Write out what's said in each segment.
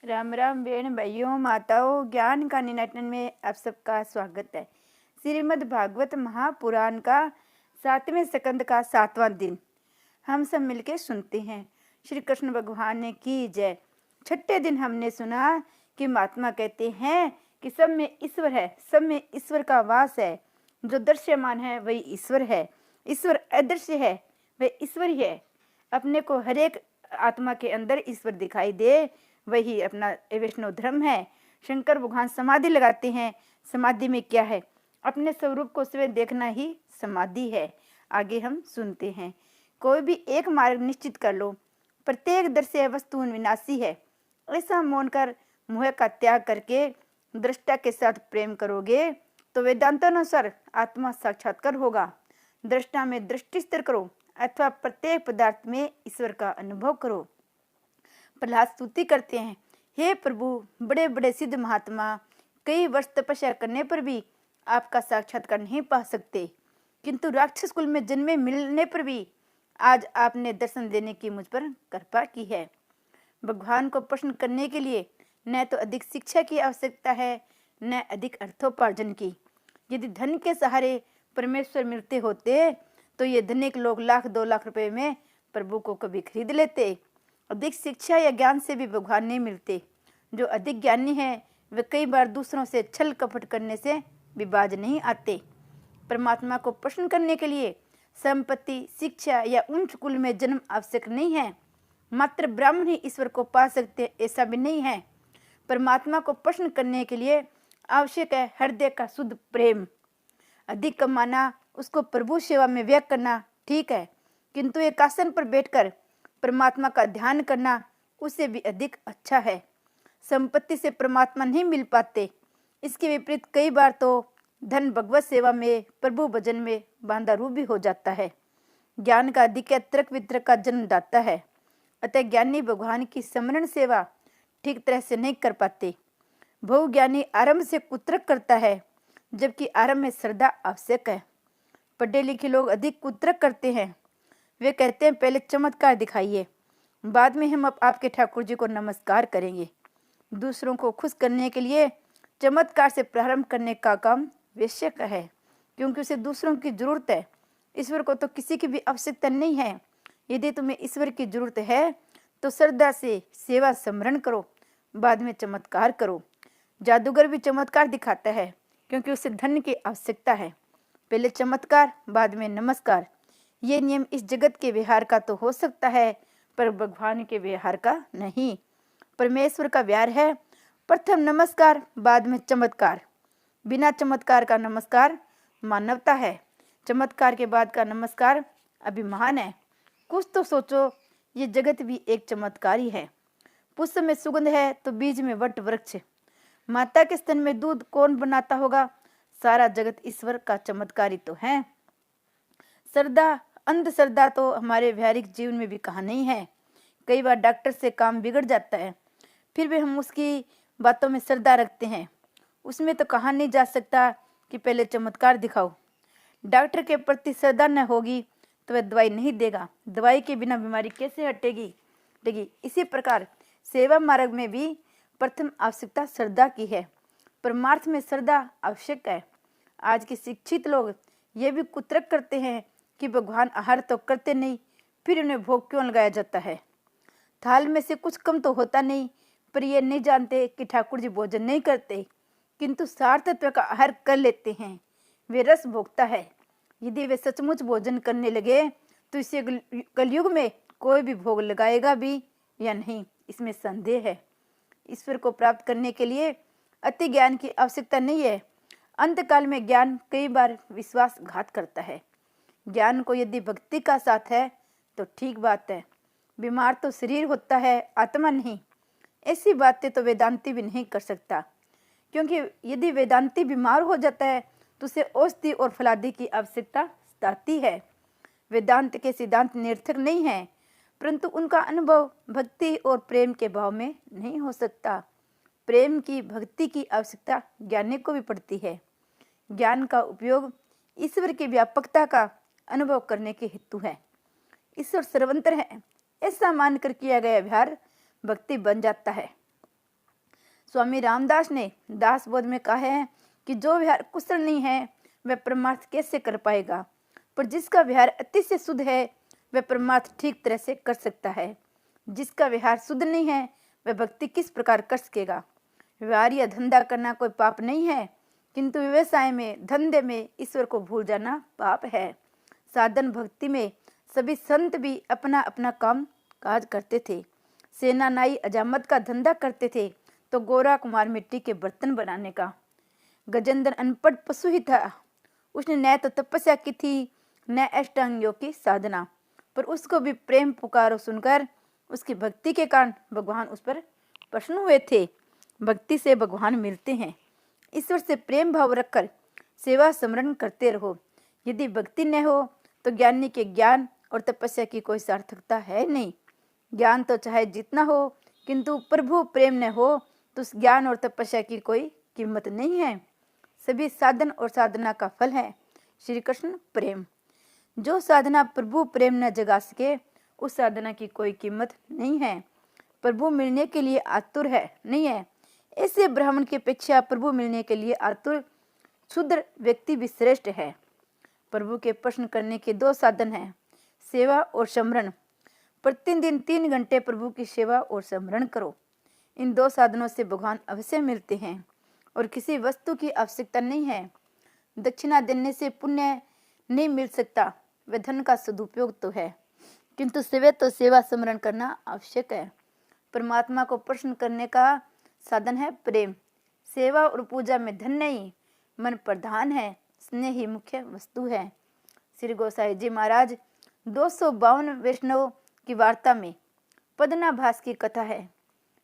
राम राम बहन भाइयों माताओं, ज्ञान का निनाटन में आप सबका स्वागत है। श्रीमद् भागवत महापुराण का 7वें स्कंद का 7वां दिन हम सब मिलके सुनते हैं। श्री कृष्ण भगवान ने की जय। छठे दिन हमने सुना कि महात्मा कहते हैं कि सब में ईश्वर है, सब में ईश्वर का वास है। जो दृश्यमान है वही ईश्वर है, ईश्वर अदृश्य है वह ईश्वर ही है। अपने को हरेक आत्मा के अंदर ईश्वर दिखाई दे वही अपना वैष्णव धर्म है। शंकर भगवान समाधि लगाते हैं। समाधि में क्या है? अपने स्वरूप को स्वयं देखना ही समाधि है। आगे हम सुनते हैं। कोई भी एक मार्ग निश्चित कर लो, प्रत्येक दृश्य वस्तु विनाशी है। ऐसा मौन कर मोह का त्याग करके दृष्टा के साथ प्रेम करोगे तो वेदांतानुसार आत्मा साक्षात्कार होगा। दृष्टा में दृष्टि स्थिर करो अथवा प्रत्येक पदार्थ में ईश्वर का अनुभव करो। प्रहलाद स्तुति करते हैं, हे प्रभु, बड़े बड़े सिद्ध महात्मा कई वर्ष तपस्या करने पर भी आपका साक्षात्कार नहीं पा सकते, किंतु राक्षस कुल में जन्मे मिलने पर भी आज आपने दर्शन देने की मुझ पर कृपा की है। भगवान को प्रसन्न करने के लिए न तो अधिक शिक्षा की आवश्यकता है न अधिक अर्थोपार्जन की। यदि धन के सहारे परमेश्वर मिलते होते तो ये धनिक लोग लाख 2 लाख रुपए में प्रभु को कभी खरीद लेते। अधिक शिक्षा या ज्ञान से भी भगवान नहीं मिलते। जो अधिक ज्ञानी है वे कई बार दूसरों से छल कपट करने से भी बाज नहीं आते। परमात्मा को प्रसन्न करने के लिए संपत्ति, शिक्षा या उच्च कुल में जन्म आवश्यक नहीं है। मात्र ब्राह्मण ही ईश्वर को पा सकते ऐसा भी नहीं है। परमात्मा को प्रसन्न करने के लिए आवश्यक है हृदय का शुद्ध प्रेम। अधिक कमाना, उसको प्रभु सेवा में व्यय करना ठीक है, किंतु एक आसन पर बैठकर परमात्मा का ध्यान करना उससे भी अधिक अच्छा है। संपत्ति से परमात्मा नहीं मिल पाते। इसके विपरीत कई बार तो धन भगवत सेवा में, प्रभु भजन में बांधा रूप भी हो जाता है। ज्ञान का अधिक तर्क वितर्क का जन्म दाता है। अतः ज्ञानी भगवान की स्मरण सेवा ठीक तरह से नहीं कर पाते। बहु ज्ञानी आरंभ से कुतर्क करता है, जबकि आरंभ में श्रद्धा आवश्यक है। पढ़े लिखे लोग अधिक कुतर्क करते हैं। वे कहते हैं पहले चमत्कार दिखाइए, बाद में हम आपके ठाकुर जी को नमस्कार करेंगे। दूसरों को खुश करने के लिए चमत्कार से प्रारंभ करने का काम वैश्य का है, क्योंकि उसे दूसरों की जरूरत है। ईश्वर को तो किसी की भी आवश्यकता नहीं है। यदि तुम्हें ईश्वर की जरूरत है तो श्रद्धा से सेवा स्मरण करो, बाद में चमत्कार करो। जादूगर भी चमत्कार दिखाता है क्योंकि उसे धन की आवश्यकता है। पहले चमत्कार, बाद में नमस्कार। ये नियम इस जगत के व्यवहार का तो हो सकता है, पर भगवान के व्यवहार का नहीं। परमेश्वर का व्यवहार है प्रथम नमस्कार, बाद में चमत्कार। बिना चमत्कार का नमस्कार मानवता है, चमत्कार के बाद का नमस्कार अभिमान है। कुछ तो सोचो, ये जगत भी एक चमत्कार ही है। पुष्प में सुगंध है तो बीज में वट वृक्ष। माता के स्तन में दूध कौन बनाता होगा? सारा जगत ईश्वर का चमत्कारी तो है। श्रद्धा, अंधश्रद्धा तो हमारे व्यवहारिक जीवन में भी कहाँ नहीं है। कई बार डॉक्टर से काम बिगड़ जाता है, फिर भी हम उसकी बातों में श्रद्धा रखते हैं। उसमें तो कहा नहीं जा सकता कि पहले चमत्कार दिखाओ। डॉक्टर के प्रति श्रद्धा न होगी तो वह दवाई नहीं देगा। दवाई के बिना बीमारी कैसे हटेगी? इसी प्रकार सेवा मार्ग में भी प्रथम आवश्यकता श्रद्धा की है। परमार्थ में श्रद्धा आवश्यक है। आज के शिक्षित लोग ये भी कुतर्क करते हैं कि भगवान आहार तो करते नहीं, फिर उन्हें भोग क्यों लगाया जाता है? थाल में से कुछ कम तो होता नहीं, पर ये नहीं जानते कि ठाकुर जी भोजन नहीं करते, किंतु सार तत्व का आहार कर लेते हैं। वे रस भोगता है। यदि वे सचमुच भोजन करने लगे तो इसे कलयुग में कोई भी भोग लगाएगा भी या नहीं, इसमें संदेह है। ईश्वर को प्राप्त करने के लिए अति ज्ञान की आवश्यकता नहीं है। अंतकाल में ज्ञान कई बार विश्वासघात करता है। ज्ञान को यदि भक्ति का साथ है तो ठीक बात है। बीमार तो शरीर होता है, आत्मा नहीं। ऐसी बातें तो वेदांती भी नहीं कर सकता, क्योंकि यदि वेदांती बीमार हो जाता है तो उसे औषधि और फलादि की आवश्यकता आती है। वेदांत के सिद्धांत निरर्थक नहीं है, परंतु उनका अनुभव भक्ति और प्रेम के भाव में नहीं हो सकता। प्रेम की, भक्ति की आवश्यकता ज्ञानी को भी पड़ती है। ज्ञान का उपयोग ईश्वर की व्यापकता का अनुभव करने के हेतु है। ईश्वर सर्वत्र है ऐसा मानकर किया गया व्यवहार भक्ति बन जाता है। स्वामी रामदास ने दास बोध में कहा है कि जो विहार कुशल नहीं है वह परमार्थ कैसे कर पाएगा, पर जिसका विहार अति से शुद्ध है वह परमार्थ ठीक तरह से कर सकता है। जिसका विहार शुद्ध नहीं है वह भक्ति किस प्रकार कर सकेगा। व्यवहार या धंधा करना कोई पाप नहीं है, किंतु व्यवसाय में, धंधे में ईश्वर को भूल जाना पाप है। साधन भक्ति में सभी संत भी अपना अपना काम काज करते थे। सेना नाई अजामत का धंधा करते थे तो गोरा कुमार मिट्टी के बर्तन बनाने का। गजेंद्र अनपढ़ पशु ही था, उसने न तो तपस्या की थी न अष्टांग योग की साधना, पर उसको भी प्रेम पुकारो सुनकर उसकी भक्ति के कारण भगवान उस पर प्रसन्न हुए थे। भक्ति से भगवान मिलते हैं। ईश्वर से प्रेम भाव रखकर सेवा स्मरण करते रहो। यदि भक्ति न हो तो ज्ञानी के ज्ञान और तपस्या की कोई सार्थकता है नहीं। ज्ञान तो चाहे जितना हो, किंतु प्रभु प्रेम न हो तो उस ज्ञान और तपस्या की कोई कीमत नहीं है। सभी साधन और साधना का फल है श्री कृष्ण प्रेम। जो साधना प्रभु प्रेम न जगा सके उस साधना की कोई कीमत नहीं है। प्रभु मिलने के लिए आतुर है नहीं है, ऐसे ब्राह्मण की अपेक्षा प्रभु मिलने के लिए आतुर क्षुद्र व्यक्ति भी श्रेष्ठ है। प्रभु के प्रश्न करने के दो साधन हैं, सेवा और स्मरण। प्रतिदिन 3 घंटे प्रभु की सेवा और स्मरण करो। इन दो साधनों से भगवान अवश्य मिलते हैं और किसी वस्तु की आवश्यकता नहीं है। दक्षिणा देने से पुण्य नहीं मिल सकता, वह धन का सदुपयोग तो है, किंतु सेवा तो सेवा स्मरण करना आवश्यक है। परमात्मा को प्रश्न करने का साधन है प्रेम। सेवा और पूजा में धन नहीं, मन प्रधान है, स्नेह ही मुख्य वस्तु है। श्री गोसाई जी महाराज 252 वैष्णव की वार्ता में पद्मनाभास की कथा है।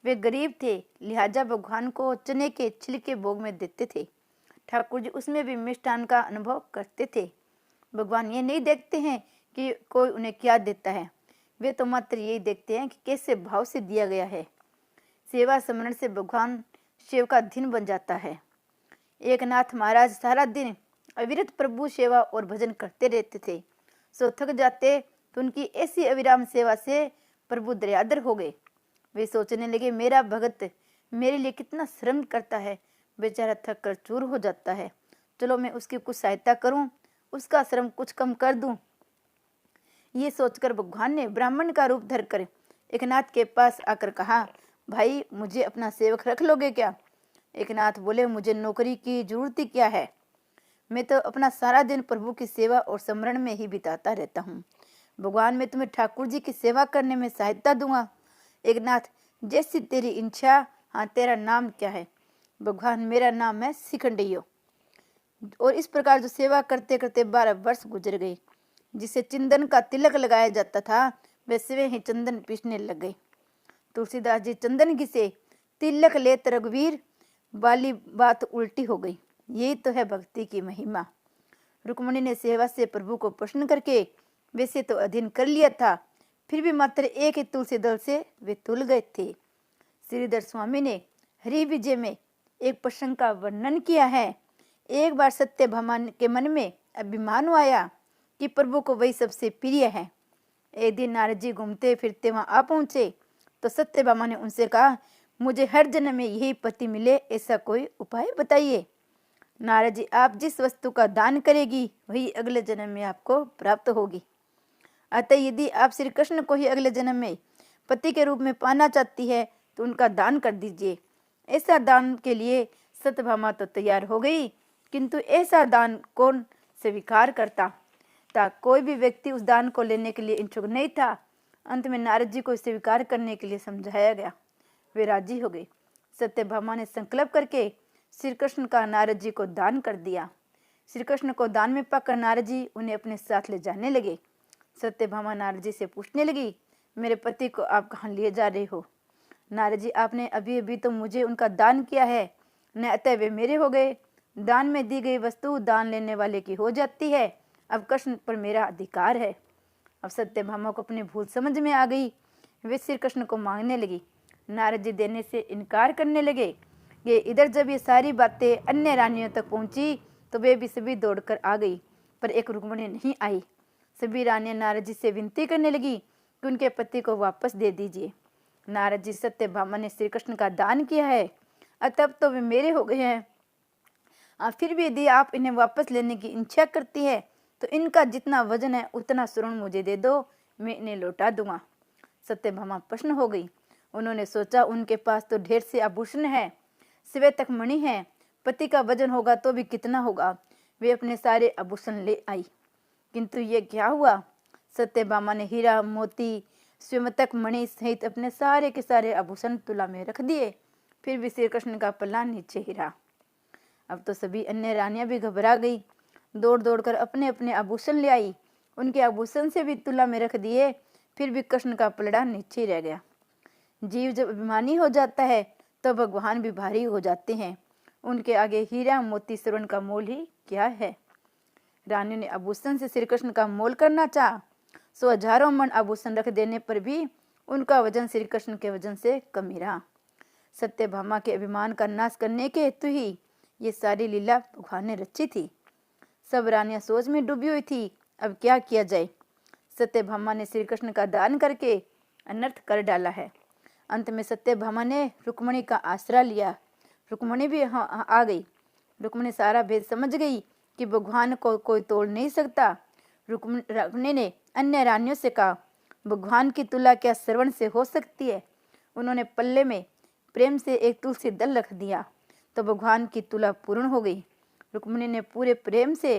वे गरीब थे, लिहाजा भगवान को चने के छिलके भोग में देते थे। ठाकुर जी उसमें भी मिष्ठान का अनुभव करते थे। भगवान ये नहीं देखते हैं कि कोई उन्हें क्या देता है, वे तो मात्र यही देखते हैं कि कैसे भाव से दिया गया है। सेवा स्मरण से भगवान शिव का धीन बन जाता है। एक नाथ महाराज सारा दिन अविरत प्रभु सेवा और भजन करते रहते थे। सो थक जाते तो उनकी ऐसी अविराम सेवा से प्रभु दयाद्र हो गए। वे सोचने लगे, मेरा भगत मेरे लिए कितना श्रम करता है, बेचारा थक कर चूर हो जाता है, चलो मैं उसकी कुछ सहायता करूं, उसका श्रम कुछ कम कर दूं। ये सोचकर भगवान ने ब्राह्मण का रूप धरकर एक नाथ के पास आकर कहा, भाई मुझे अपना सेवक रख लोगे क्या? एक नाथ बोले, मुझे नौकरी की जरूरत ही क्या है, मैं तो अपना सारा दिन प्रभु की सेवा और स्मरण में ही बिताता रहता हूँ। भगवान मैं तुम्हें ठाकुर जी की सेवा करने में सहायता दूंगा। एक नाथ, जैसी तेरी इच्छा। हाँ, तेरा नाम क्या है? भगवान मेरा नाम है शिखंडियो। और इस प्रकार जो सेवा करते करते 12 वर्ष गुजर गए। जिसे चंदन का तिलक लगाया जाता था वैसे वे ही चंदन पीसने लग गए। तुलसीदास जी चंदन घिसे, तिलक लेत रघुवीर, वाली बात उल्टी हो गई। यही तो है भक्ति की महिमा। रुक्मणी ने सेवा से प्रभु को प्रश्न करके वैसे तो अधीन कर लिया था, फिर भी मात्र एक ही तुलसी दल से वे तुल गए थे। श्रीधर स्वामी ने हरि विजय में एक प्रसंग का वर्णन किया है। एक बार सत्यभामा के मन में अभिमान आया कि प्रभु को वही सबसे प्रिय है। एक दिन नारद जी घूमते फिरते वहां आ पहुंचे तो सत्यभामा ने उनसे कहा, मुझे हर जन्म में यही पति मिले, ऐसा कोई उपाय बताइए। नारद जी, आप जिस वस्तु का दान करेगी वही अगले जन्म में आपको प्राप्त होगी। अतः यदि आप श्री कृष्ण को ही अगले जन्म में पति के रूप में पाना चाहती है तो उनका दान कर दीजिए। ऐसा दान के लिए सत्यभामा तो तैयार हो गई, किंतु ऐसा दान कौन स्वीकार करता था? कोई भी व्यक्ति उस दान को लेने के लिए इच्छुक नहीं था। अंत में नारद जी को स्वीकार करने के लिए समझाया गया, वे राजी हो गए। सत्यभामा ने संकल्प करके श्री कृष्ण का नारद जी को दान कर दिया। श्री कृष्ण को दान में पाकर नारद जी उन्हें अपने साथ ले जाने लगे। सत्यभामा नारद जी से पूछने लगी, मेरे पति को आप कहाँ लिए जा रहे हो? नारद जी, आपने अभी अभी तो मुझे उनका दान किया है न, अतः वे मेरे हो गए। दान में दी गई वस्तु दान लेने वाले की हो जाती है। अब कृष्ण पर मेरा अधिकार है। अब सत्यभामा को अपनी भूल समझ में आ गई। वे श्री कृष्ण को मांगने लगी। नारद जी देने से इनकार करने लगे। ये इधर जब ये सारी बातें अन्य रानियों तक पहुंची तो वे भी सभी दौड़कर आ गई, पर एक रुक्मिणी नहीं आई। सभी रानियां नारद जी से विनती करने लगी कि उनके पति को वापस दे दीजिए। नारद जी, सत्यभामा ने श्री कृष्ण का दान किया है, तब तो वे मेरे हो गए हैं। फिर भी यदि आप इन्हें वापस लेने की इच्छा करती है तो इनका जितना वजन है उतना स्वर्ण मुझे दे दो, मैं इन्हें लौटा दूंगा। सत्यभामा प्रसन्न हो गई। उन्होंने सोचा उनके पास तो ढेर से आभूषण है, श्वेतक मणि है, पति का वजन होगा तो भी कितना होगा। वे अपने सारे आभूषण ले आई। किंतु ये क्या हुआ, सत्यभामा ने हीरा मोती श्वेतक मणि सहित अपने सारे के सारे आभूषण तुला में रख दिए। फिर भी श्री कृष्ण का पल्ला नीचे ही रहा। अब तो सभी अन्य रानियां भी घबरा गई, दौड़ दौड़ कर अपने अपने आभूषण ले आई। उनके आभूषण से भी तुला में रख दिए, फिर भी कृष्ण का पलड़ा नीचे रह गया। जीव जब अभिमानी हो जाता है तो भगवान भी भारी हो जाते हैं। उनके आगे हीरा मोती स्वर्ण का मोल ही क्या है। रानी ने आभूषण से श्री कृष्ण का मोल करना चाहा, सो हजारों मन आभूषण रख देने पर भी उनका वजन श्री कृष्ण के वजन से कम ही रहा। सत्यभामा के अभिमान का नाश करने के हेतु ही ये सारी लीला भगवान ने रची थी। सब रानियां सोच में डूबी हुई थी, अब क्या किया जाए। सत्यभामा ने श्री कृष्ण का दान करके अनर्थ कर डाला है। अंत में सत्यभामा ने रुक्मणी का आसरा लिया। रुक्मणी भी आ गई। रुक्मणी सारा भेद समझ गई कि भगवान को कोई तोड़ नहीं सकता। रुक्मणी ने अन्य रानियों से कहा, भगवान की तुला क्या श्रवण से हो सकती है। उन्होंने पल्ले में प्रेम से एक तुलसी दल रख दिया तो भगवान की तुला पूर्ण हो गई। रुक्मणी ने पूरे प्रेम से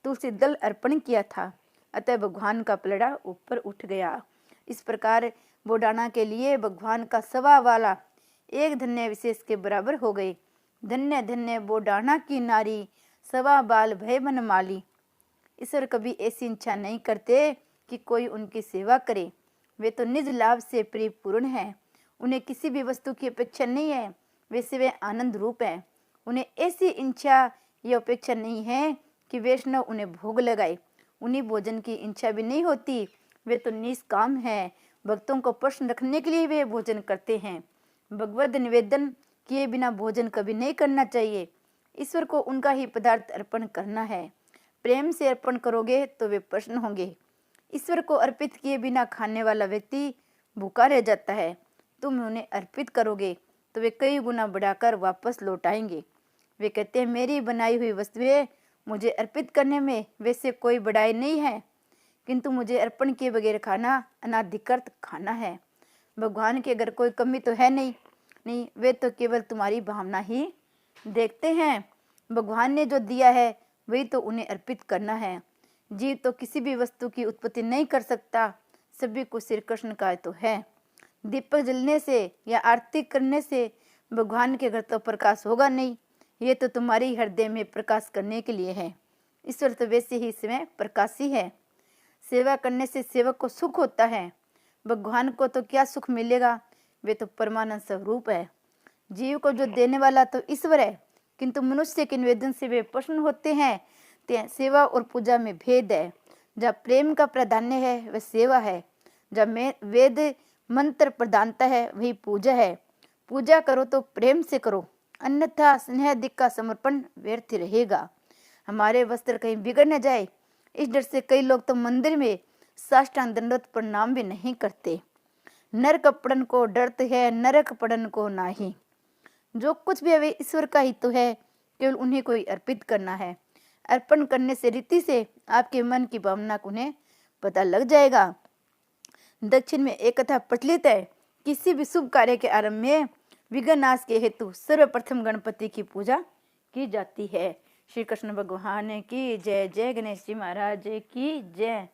तुलसी दल अर्पण किया था, अतः भगवान का पलड़ा ऊपर उठ गया। इस प्रकार बोडाना के लिए भगवान का सवा वाला एक धन्य विशेष के बराबर हो गए। धन्य धन्य बोडाना की नारी, सवा बाल भय बन माली। ईश्वर कभी ऐसी इच्छा नहीं करते कि कोई उनकी सेवा करे। वे तो निज लाभ से परिपूर्ण हैं। उन्हें किसी भी वस्तु की अपेक्षा नहीं है, वैसे वे आनंद रूप है। उन्हें ऐसी इच्छा या अपेक्षा नहीं है कि वैष्णव उन्हें भोग लगाए। उन्हें भोजन की इच्छा भी नहीं होती, वे तो निष्काम है। भक्तों को प्रसन्न रखने के लिए वे भोजन करते हैं। भगवद निवेदन किए बिना भोजन कभी नहीं करना चाहिए। ईश्वर को उनका ही पदार्थ अर्पण करना है। प्रेम से अर्पण करोगे तो वे प्रसन्न होंगे। ईश्वर को अर्पित किए बिना खाने वाला व्यक्ति भूखा रह जाता है। तुम उन्हें अर्पित करोगे तो वे कई गुना बढ़ाकर वापस लौटाएंगे। वे कहते हैं, मेरी बनाई हुई वस्तुएं मुझे अर्पित करने में वैसे कोई बड़ाई नहीं है, किंतु मुझे अर्पण किए बगैर खाना अनाधिकृत खाना है। भगवान की अगर कोई कमी तो है नहीं, वे तो केवल तुम्हारी भावना ही देखते हैं। भगवान ने जो दिया है वही तो उन्हें अर्पित करना है। जीव तो किसी भी वस्तु की उत्पत्ति नहीं कर सकता, सभी कुछ श्री कृष्ण का तो है। दीपक जलने से या आरती करने से भगवान के घर तो प्रकाश होगा नहीं, ये तो तुम्हारी हृदय में प्रकाश करने के लिए है। ईश्वर तो वैसे ही इसमें प्रकाशी है। सेवा करने से सेवक को सुख होता है। भगवान को तो क्या सुख मिलेगा, वे तो परमानंद स्वरूप है। जीव को जो देने वाला तो ईश्वर है, किंतु मनुष्य के निवेदन से वे प्रसन्न होते हैं। सेवा और पूजा में भेद है। जब प्रेम का प्राधान्य है वह सेवा है, जब वेद मंत्र प्रधानता है वही पूजा है। पूजा करो तो प्रेम से करो, अन्यथा स्नेहाधिक का समर्पण व्यर्थ रहेगा। हमारे वस्त्र कहीं बिगड़ न जाए, इस डर से कई लोग तो मंदिर में साष्टांग दंडवत प्रणाम भी नहीं करते। नरक पड़न को डरते है, नरक पड़न को नाही। जो कुछ भी है ईश्वर का ही तो है, केवल उन्हें कोई अर्पित करना है। अर्पण करने से रीति से आपके मन की भावना को उन्हें पता लग जाएगा। दक्षिण में एक कथा प्रचलित है, किसी भी शुभ कार्य के आरंभ में विघ्न नाश के हेतु सर्वप्रथम गणपति की पूजा की जाती है। श्री कृष्ण भगवान की जय। जय गणेश जी महाराज की जय।